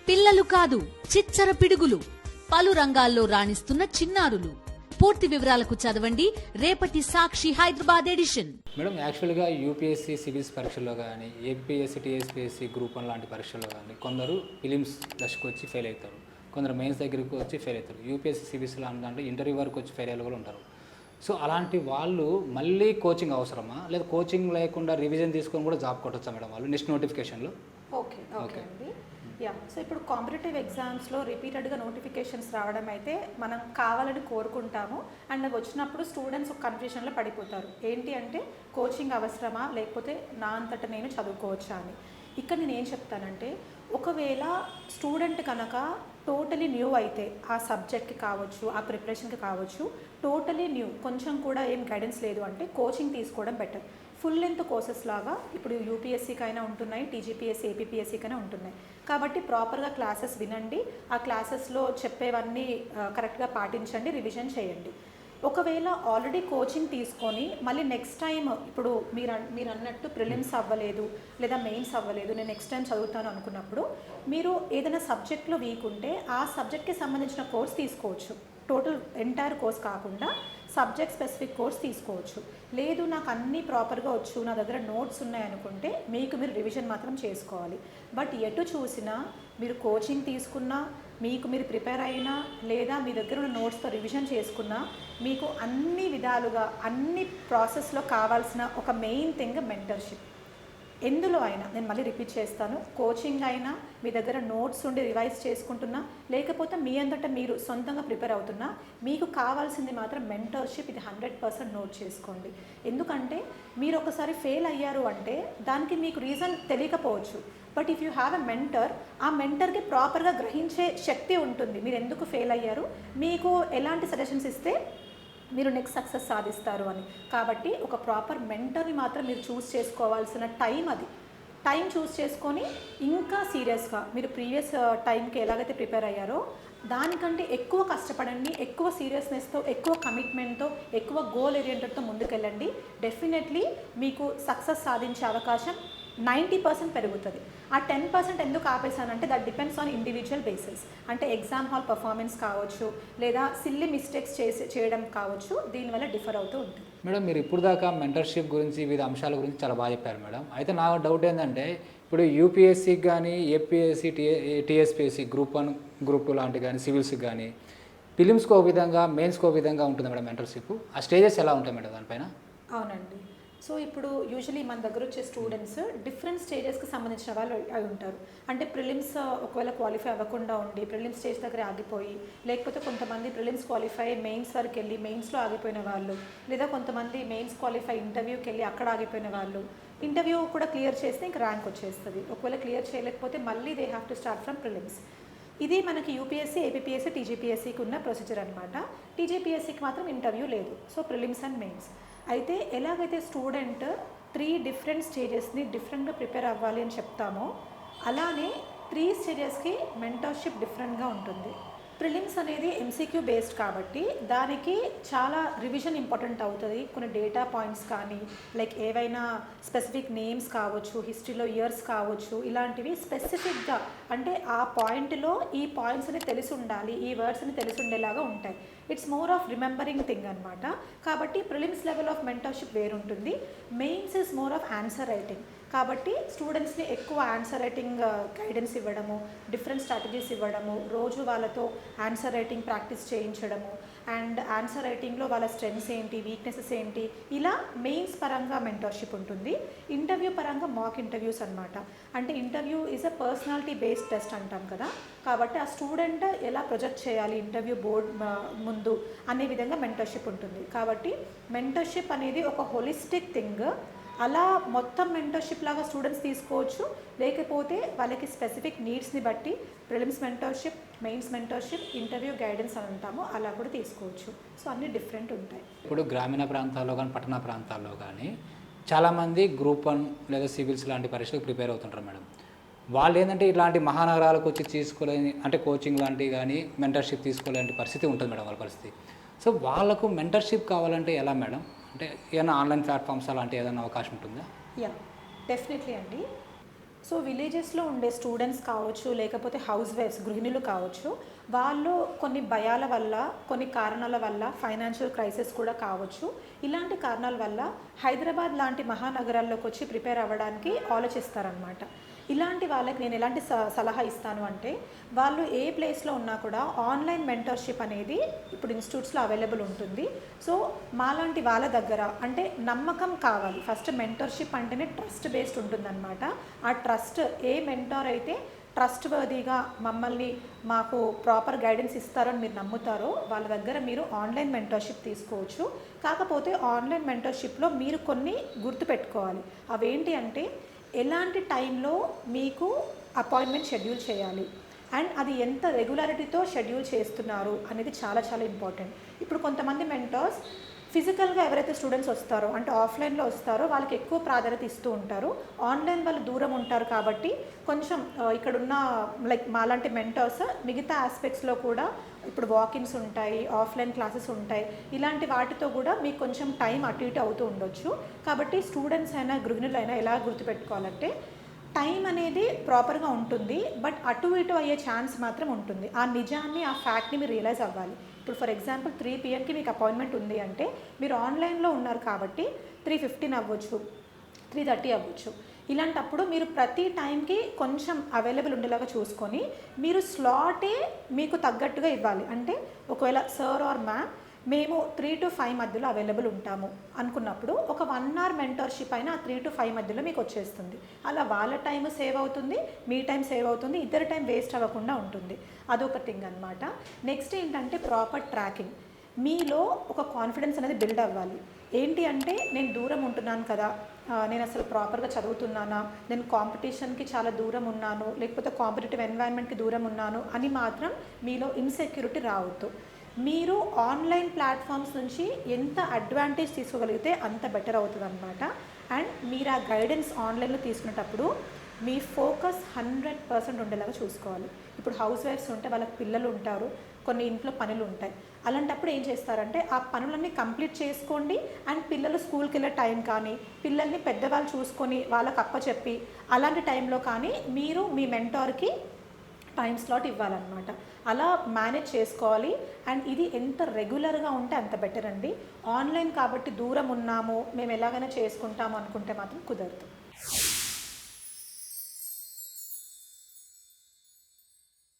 పిల్లలు కాదు చిచ్చర పిడుగులు, పలు రంగాల్లో రాణిస్తున్న చిన్నారులు. పూర్తి వివరాలకు చదవండి రేపటి సాక్షి హైదరాబాద్ ఎడిషన్. మేడం, యాక్చువల్గా యూపీఎస్సీ సివిల్స్ పరీక్షల్లో కానీ, ఏపీఎస్సీ టీఎస్పీఎస్సీ గ్రూప్ 1 లాంటి పరీక్షల్లో కానీ కొందరు ఫిలిమ్స్ దశకు వచ్చి ఫెయిల్ అవుతారు, కొందరు మెయిన్స్ దగ్గరికి వచ్చి ఫెయిల్ అవుతారు. యూపీఎస్సీ సివిల్స్ అంటే ఇంటర్వ్యూ వరకు వచ్చి ఫెయిల్ అయ్యే కూడా ఉంటారు. సో అలాంటి వాళ్ళు మళ్ళీ కోచింగ్ అవసరమా, లేదా కోచింగ్ లేకుండా రివిజన్ తీసుకొని కూడా జాబ్ కొట్టొచ్చా మేడం వాళ్ళు నెక్స్ట్ నోటిఫికేషన్లో? ఓకే అండి. సో ఇప్పుడు కాంపిటేటివ్ ఎగ్జామ్స్లో రిపీటెడ్గా నోటిఫికేషన్స్ రావడం అయితే మనం కావాలని కోరుకుంటాము. అండ్ వచ్చినప్పుడు స్టూడెంట్స్ ఒక కన్ఫ్యూషన్లో పడిపోతారు. ఏంటి అంటే కోచింగ్ అవసరమా, లేకపోతే నా అంతటా నేను చదువుకోవచ్చా అని. ఇక్కడ నేను ఏం చెప్తానంటే, ఒకవేళ స్టూడెంట్ కనుక టోటలీ న్యూ అయితే ఆ సబ్జెక్ట్కి కావచ్చు, ఆ ప్రిపరేషన్కి కావచ్చు, టోటలీ న్యూ, కొంచెం కూడా ఏం గైడెన్స్ లేదు అంటే కోచింగ్ తీసుకోవడం బెటర్. ఫుల్ లెంత్ కోర్సెస్ లాగా ఇప్పుడు యూపీఎస్సీకైనా ఉంటున్నాయి, టీజీపీఎస్సీ ఏపీపీఎస్సీకైనా ఉంటున్నాయి. కాబట్టి ప్రాపర్గా క్లాసెస్ వినండి, ఆ క్లాసెస్లో చెప్పేవన్నీ కరెక్ట్గా పాటించండి, రివిజన్ చేయండి. ఒకవేళ ఆల్రెడీ కోచింగ్ తీసుకొని మళ్ళీ నెక్స్ట్ టైం ఇప్పుడు మీరు అన్నట్టు ప్రిలిమ్స్ అవ్వలేదు లేదా మెయిన్స్ అవ్వలేదు, నేను నెక్స్ట్ టైం చదువుతాను అనుకున్నప్పుడు మీరు ఏదైనా సబ్జెక్ట్లో వీక్ ఉంటే ఆ సబ్జెక్ట్కి సంబంధించిన కోర్స్ తీసుకోవచ్చు. టోటల్ ఎంటైర్ కోర్స్ కాకుండా సబ్జెక్ట్ స్పెసిఫిక్ కోర్స్ తీసుకోవచ్చు. లేదు నాకు అన్నీ ప్రాపర్గా వచ్చు, నా దగ్గర నోట్స్ ఉన్నాయనుకుంటే మీకు మీరు రివిజన్ మాత్రం చేసుకోవాలి. బట్ ఎటు చూసినా మీరు కోచింగ్ తీసుకున్నా, మీకు మీరు ప్రిపేర్ అయినా, లేదా మీ దగ్గర ఉన్న నోట్స్తో రివిజన్ చేసుకున్నా, మీకు అన్ని విధాలుగా అన్ని ప్రాసెస్లో కావాల్సిన ఒక మెయిన్ థింగ్ మెంటర్షిప్. ఎందులో అయినా నేను మళ్ళీ రిపీట్ చేస్తాను, కోచింగ్ అయినా, మీ దగ్గర నోట్స్ ఉండి రివైజ్ చేసుకుంటున్నా, లేకపోతే మీ అంతటా మీరు సొంతంగా ప్రిపేర్ అవుతున్నా, మీకు కావాల్సింది మాత్రం మెంటర్షిప్. ఇది 100% నోట్ చేసుకోండి. ఎందుకంటే మీరు ఒకసారి ఫెయిల్ అయ్యారు అంటే దానికి మీకు రీజన్ తెలియకపోవచ్చు. But if you have a mentor, ఆ మెంటర్కి ప్రాపర్గా గ్రహించే శక్తి ఉంటుంది. మీరు ఎందుకు ఫెయిల్ అయ్యారు, మీకు ఎలాంటి సజెషన్స్ ఇస్తే మీరు నెక్స్ట్ సక్సెస్ సాధిస్తారు అని. కాబట్టి ఒక ప్రాపర్ మెంటర్ని మాత్రం మీరు చూస్ చేసుకోవాల్సిన టైం అది. టైం చూస్ చేసుకొని ఇంకా సీరియస్గా మీరు ప్రీవియస్ టైంకి ఎలాగైతే ప్రిపేర్ అయ్యారో దానికంటే ఎక్కువ కష్టపడండి, ఎక్కువ సీరియస్నెస్తో, ఎక్కువ కమిట్మెంట్తో, ఎక్కువ గోల్ ఓరియంటెడ్తో ముందుకెళ్ళండి. డెఫినెట్లీ మీకు సక్సెస్ సాధించే అవకాశం 90% పెరుగుతుంది. ఆ 10% ఎందుకు ఆపేసానంటే that depends on individual basis. అంటే ఎగ్జామ్ హాల్ పర్ఫార్మెన్స్ కావచ్చు, లేదా సిల్లీ మిస్టేక్స్ చేయడం కావచ్చు, దీనివల్ల డిఫర్ అవుతూ ఉంటుంది. మేడం, మీరు ఇప్పుడు దాకా మెంటర్షిప్ గురించి, వివిధ అంశాల గురించి చాలా బాగా చెప్పారు మేడం. అయితే నా డౌట్ ఏంటంటే, ఇప్పుడు యూపీఎస్సీకి కానీ, ఏపీఎస్సీ టీఎస్పీఎస్సీ గ్రూప్ 1 గ్రూప్ 2 లాంటి కానీ, సివిల్స్కి కానీ ఫిలిమ్స్కి ఒక విధంగా, మెయిన్స్కి ఒక విధంగా ఉంటుంది మేడం మెంటర్షిప్. ఆ స్టేజెస్ ఎలా ఉంటాయి మేడం దానిపైన? అవునండి. సో ఇప్పుడు యూజువలీ మన దగ్గర వచ్చే స్టూడెంట్స్ డిఫరెంట్ స్టేజెస్కి సంబంధించిన వాళ్ళు అయి ఉంటారు. అంటే ప్రిలిమ్స్ ఒకవేళ క్వాలిఫై అవ్వకుండా ఉండి ప్రిలిమ్స్ స్టేజ్ దగ్గర ఆగిపోయి, లేకపోతే కొంతమంది ప్రిలిమ్స్ క్వాలిఫై మెయిన్స్ వరకు వెళ్ళి మెయిన్స్లో ఆగిపోయిన వాళ్ళు, లేదా కొంతమంది మెయిన్స్ క్వాలిఫై ఇంటర్వ్యూకి వెళ్ళి అక్కడ ఆగిపోయిన వాళ్ళు. ఇంటర్వ్యూ కూడా క్లియర్ చేస్తే ఇంక ర్యాంక్ వచ్చేస్తుంది. ఒకవేళ క్లియర్ చేయలేకపోతే మళ్ళీ they have to start from prelims. ఇది మనకి యూపీఎస్సీ, ఏపీఎస్సీ, టీజీపీఎస్సీకి ఉన్న ప్రొసీజర్ అనమాట. టీజీపీఎస్సీకి మాత్రం ఇంటర్వ్యూ లేదు. So prelims and mains. అయితే ఎలాగైతే స్టూడెంట్ 3 డిఫరెంట్ స్టేజెస్ని డిఫరెంట్గా ప్రిపేర్ అవ్వాలి అని చెప్తామో, అలానే 3 స్టేజెస్కి మెంటర్షిప్ డిఫరెంట్గా ఉంటుంది. ప్రిలిమ్స్ అనేది ఎంసీక్యూ బేస్డ్ కాబట్టి దానికి చాలా రివిజన్ ఇంపార్టెంట్ అవుతుంది. కొన్ని డేటా పాయింట్స్ కానీ, లైక్ ఏవైనా స్పెసిఫిక్ నేమ్స్ కావచ్చు, హిస్టరీలో ఇయర్స్ కావచ్చు, ఇలాంటివి స్పెసిఫిక్గా అంటే ఆ పాయింట్లో ఈ పాయింట్స్ అని తెలిసి ఉండాలి, ఈ వర్డ్స్ అని తెలిసి ఉండేలాగా ఉంటాయి. It's more of remembering thing అనమాట. కాబట్టి ప్రిలిమ్స్ లెవెల్ ఆఫ్ మెంటర్షిప్ వేరుంటుంది. Mains is more of answer writing. కాబట్టి స్టూడెంట్స్ని ఎక్కువ ఆన్సర్ రైటింగ్ గైడెన్స్ ఇవ్వడము, డిఫరెంట్ స్ట్రాటజీస్ ఇవ్వడము, రోజు వాళ్ళతో ఆన్సర్ రైటింగ్ ప్రాక్టీస్ చేయించడము, అండ్ ఆన్సర్ రైటింగ్లో వాళ్ళ స్ట్రెంగ్స్ ఏంటి, వీక్నెసెస్ ఏంటి, ఇలా మెయిన్స్ పరంగా మెంటర్షిప్ ఉంటుంది. ఇంటర్వ్యూ పరంగా మాక్ ఇంటర్వ్యూస్ అనమాట. అంటే interview is a personality based test అంటాం కదా. కాబట్టి ఆ స్టూడెంట్ ఎలా ప్రొజెక్ట్ చేయాలి ఇంటర్వ్యూ బోర్డ్ ముందు అనే విధంగా మెంటర్షిప్ ఉంటుంది. కాబట్టి మెంటర్షిప్ అనేది ఒక హోలిస్టిక్ థింగ్. అలా మొత్తం మెంటర్షిప్ లాగా స్టూడెంట్స్ తీసుకోవచ్చు, లేకపోతే వాళ్ళకి స్పెసిఫిక్ నీడ్స్ని బట్టి prelims mentorship, mains mentorship, interview guidance అని అంటాము, అలా కూడా తీసుకోవచ్చు. సో అన్నీ డిఫరెంట్ ఉంటాయి. ఇప్పుడు గ్రామీణ ప్రాంతాల్లో కానీ, పట్టణ ప్రాంతాల్లో కానీ చాలామంది గ్రూప్ 1 లేదా సివిల్స్ లాంటి పరీక్షలకు ప్రిపేర్ అవుతుంటారు మేడం. వాళ్ళు ఏంటంటే ఇలాంటి మహానగరాలకు వచ్చి తీసుకోలేని, అంటే కోచింగ్ లాంటివి కానీ, మెంటర్షిప్ తీసుకోలేని పరిస్థితి ఉంటుంది మేడం వాళ్ళ పరిస్థితి. సో వాళ్ళకు మెంటర్షిప్ కావాలంటే ఎలా మేడం? అంటే ఏదైనా ఆన్లైన్ ప్లాట్ఫామ్స్ అలాంటి ఏదైనా అవకాశం ఉంటుందా? యా, డెఫినెట్లీ అండి. సో విలేజెస్లో ఉండే స్టూడెంట్స్ కావచ్చు, లేకపోతే హౌస్ వైఫ్స్ గృహిణులు కావచ్చు, వాళ్ళు కొన్ని భయాల వల్ల, కొన్ని కారణాల వల్ల, ఫైనాన్షియల్ క్రైసిస్ కూడా కావచ్చు, ఇలాంటి కారణాల వల్ల హైదరాబాద్ లాంటి మహానగరాల్లోకి వచ్చి ప్రిపేర్ అవ్వడానికి ఆలోచిస్తారనమాట. ఇలాంటి వాళ్ళకి నేను ఎలాంటి సలహా ఇస్తాను అంటే, వాళ్ళు ఏ ప్లేస్లో ఉన్నా కూడా ఆన్లైన్ మెంటర్షిప్ అనేది ఇప్పుడు ఇన్స్టిట్యూట్స్లో అవైలబుల్ ఉంటుంది. సో మాలాంటి వాళ్ళ దగ్గర అంటే నమ్మకం కావాలి. ఫస్ట్ మెంటర్షిప్ అంటేనే ట్రస్ట్ బేస్డ్ ఉంటుందన్నమాట. ఆ ట్రస్ట్ ఏ మెంటార్ అయితే ట్రస్ట్ వర్దీగా మమ్మల్ని మాకు ప్రాపర్ గైడెన్స్ ఇస్తారని మీరు నమ్ముతారో వాళ్ళ దగ్గర మీరు ఆన్లైన్ మెంటర్షిప్ తీసుకోవచ్చు. కాకపోతే ఆన్లైన్ మెంటర్షిప్లో మీరు కొన్ని గుర్తుపెట్టుకోవాలి. అవేంటి అంటే, ఎలాంటి టైంలో మీకు అపాయింట్మెంట్ షెడ్యూల్ చేయాలి అండ్ అది ఎంత రెగ్యులారిటీతో షెడ్యూల్ చేస్తున్నారు అనేది చాలా చాలా ఇంపార్టెంట్. ఇప్పుడు కొంతమంది మెంటర్స్ ఫిజికల్గా ఎవరైతే స్టూడెంట్స్ వస్తారో అంటే ఆఫ్లైన్లో వస్తారో వాళ్ళకి ఎక్కువ ప్రాధాన్యత ఇస్తూ ఉంటారు. ఆన్లైన్ వాళ్ళు దూరం ఉంటారు కాబట్టి కొంచెం ఇక్కడున్న లైక్ మాలాంటి మెంటర్స్ మిగతా ఆస్పెక్ట్స్లో కూడా ఇప్పుడు వాకిన్స్ ఉంటాయి, ఆఫ్లైన్ క్లాసెస్ ఉంటాయి, ఇలాంటి వాటితో కూడా మీకు కొంచెం టైం అటు ఇటు అవుతూ ఉండొచ్చు. కాబట్టి స్టూడెంట్స్ అయినా గృహిణులైనా ఎలా గుర్తుపెట్టుకోవాలంటే, టైం అనేది ప్రాపర్గా ఉంటుంది, బట్ అటు ఇటు అయ్యే ఛాన్స్ మాత్రం ఉంటుంది. ఆ నిజాన్ని, ఆ ఫ్యాక్ట్ని మీరు రియలైజ్ అవ్వాలి. ఇప్పుడు ఫర్ ఎగ్జాంపుల్ 3 PM మీకు అపాయింట్మెంట్ ఉంది అంటే మీరు ఆన్లైన్లో ఉన్నారు కాబట్టి 3:15 అవ్వచ్చు, 3:30 అవ్వచ్చు. ఇలాంటప్పుడు మీరు ప్రతి టైంకి కొంచెం అవైలబుల్ ఉండేలాగా చూసుకొని మీరు స్లాటే మీకు తగ్గట్టుగా ఇవ్వాలి. అంటే ఒకవేళ సార్ ఆర్ మ్యామ్ మేము 3 to 5 మధ్యలో అవైలబుల్ ఉంటాము అనుకున్నప్పుడు ఒక 1 hour మెంటర్షిప్ అయినా 3 to 5 మధ్యలో మీకు వచ్చేస్తుంది. అలా వాళ్ళ టైం సేవ్ అవుతుంది, మీ టైం సేవ్ అవుతుంది, ఇద్దరి టైం వేస్ట్ అవ్వకుండా ఉంటుంది. అదొక థింగ్ అనమాట. నెక్స్ట్ ఏంటంటే ప్రాపర్ ట్రాకింగ్. మీలో ఒక కాన్ఫిడెన్స్ అనేది బిల్డ్ అవ్వాలి. ఏంటి అంటే, నేను దూరం ఉంటున్నాను కదా, నేను అసలు ప్రాపర్గా చదువుతున్నానా, నేను కాంపిటీషన్కి చాలా దూరం ఉన్నాను, లేకపోతే కాంపిటేటివ్ ఎన్వైరన్మెంట్కి దూరం ఉన్నాను అని మాత్రం మీలో ఇన్సెక్యూరిటీ రావద్దు. మీరు ఆన్లైన్ ప్లాట్ఫామ్స్ నుంచి ఎంత అడ్వాంటేజ్ తీసుకోగలిగితే అంత బెటర్ అవుతుంది అనమాట. అండ్ మీరు ఆ గైడెన్స్ ఆన్లైన్లో తీసుకునేటప్పుడు మీ ఫోకస్ 100% ఉండేలాగా చూసుకోవాలి. ఇప్పుడు హౌస్ వైఫ్స్ ఉంటే వాళ్ళకి పిల్లలు ఉంటారు, కొన్ని ఇంట్లో పనులు ఉంటాయి. అలాంటప్పుడు ఏం చేస్తారంటే ఆ పనులన్నీ కంప్లీట్ చేసుకోండి. అండ్ పిల్లలు స్కూల్కి వెళ్ళే టైం కానీ, పిల్లల్ని పెద్దవాళ్ళు చూసుకొని వాళ్ళకి అప్పచెప్పి అలాంటి టైంలో కానీ మీరు మీ మెంటార్కి టైం స్లాట్ ఇవ్వాలన్నమాట. అలా మేనేజ్ చేసుకోవాలి. అండ్ ఇది ఎంత రెగ్యులర్గా ఉంటే అంత బెటర్ అండి. ఆన్లైన్ కాబట్టి దూరం ఉన్నాము, మేము ఎలాగైనా చేసుకుంటాము అనుకుంటే మాత్రం కుదరదు.